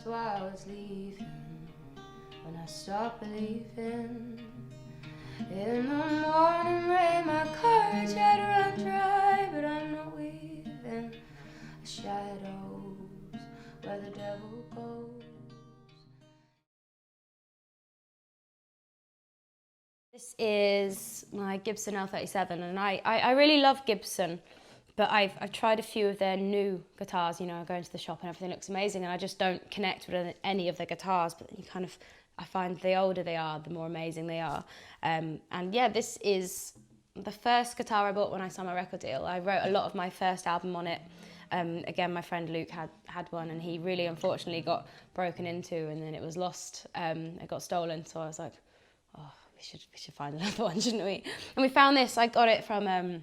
why I was leaving, when I stopped believing. In the morning rain, my courage had run dry, but I'm not weaving the shadows where the devil goes. This is my Gibson L37, and I really love Gibson, but I've tried a few of their new guitars. You know, I go into the shop and everything looks amazing, and I just don't connect with any of their guitars. But you kind of, I find the older they are, the more amazing they are. And yeah, this is the first guitar I bought when I signed my record deal. I wrote a lot of my first album on it. Again, my friend Luke had one, and he really unfortunately got broken into, and then it was lost. It got stolen, so I was like, oh, we should find another one, shouldn't we? And we found this. I got it from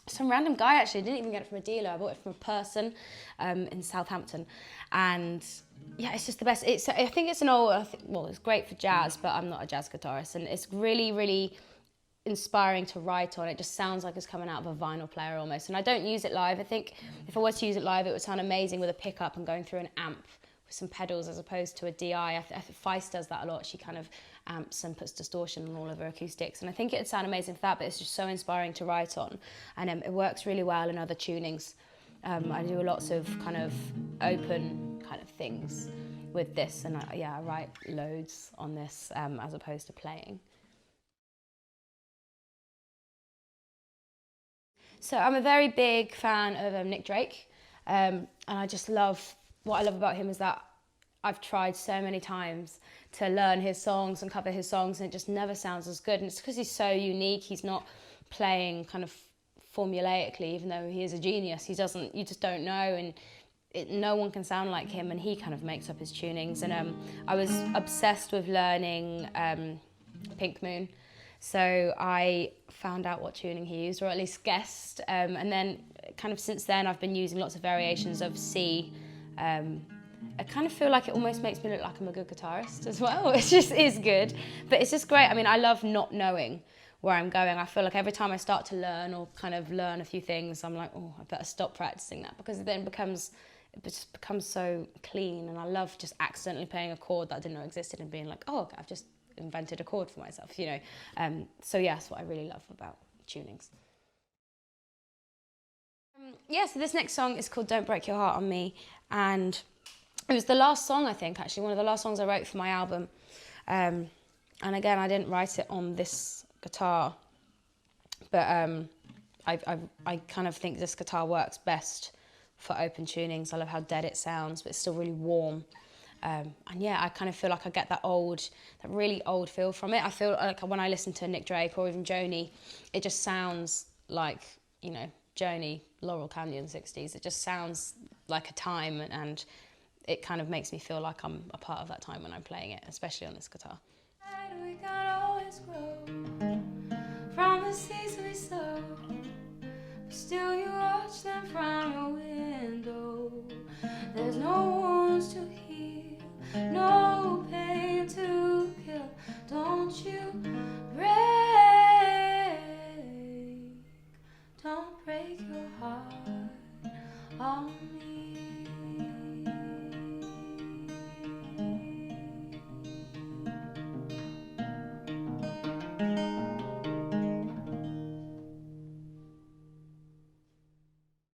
some random guy, actually. I didn't even get it from a dealer. I bought it from a person in Southampton. And yeah, it's just the best. I think it's an old, well, it's great for jazz, but I'm not a jazz guitarist. And it's really, really inspiring to write on. It just sounds like it's coming out of a vinyl player almost. And I don't use it live. I think if I was to use it live, it would sound amazing with a pickup and going through an amp with some pedals as opposed to a DI. I think Feist does that a lot. She kind of amps and puts distortion on all of her acoustics, and I think it'd sound amazing for that, but it's just so inspiring to write on, and it works really well in other tunings. I do lots of kind of open kind of things with this, and I write loads on this as opposed to playing. So I'm a very big fan of Nick Drake, and I just love, what I love about him is that I've tried so many times to learn his songs and cover his songs, and it just never sounds as good. And it's because he's so unique. He's not playing kind of formulaically, even though he is a genius. You just don't know, and no one can sound like him, and he kind of makes up his tunings. And I was obsessed with learning Pink Moon. So I found out what tuning he used, or at least guessed. And then kind of since then, I've been using lots of variations of C. I kind of feel like it almost makes me look like I'm a good guitarist as well. It just is good, but it's just great. I mean, I love not knowing where I'm going. I feel like every time I start to learn or kind of learn a few things, I'm like, oh, I better stop practicing that, because it then just becomes so clean. And I love just accidentally playing a chord that I didn't know existed and being like, oh, I've just invented a chord for myself, you know. So yeah, that's what I really love about tunings. Yeah, so this next song is called Don't Break Your Heart on Me, and it was the last song, I think, actually, one of the last songs I wrote for my album. And again, I didn't write it on this guitar, but I kind of think this guitar works best for open tunings. I love how dead it sounds, but it's still really warm. And yeah, I kind of feel like I get that really old feel from it. I feel like when I listen to Nick Drake or even Joni, it just sounds like, you know, Joni, Laurel Canyon 60s. It just sounds like a time, and it kind of makes me feel like I'm a part of that time when I'm playing it, especially on this guitar. We can always grow from the seeds we sow, but still you watch them from your window. There's no wounds to heal, no pain to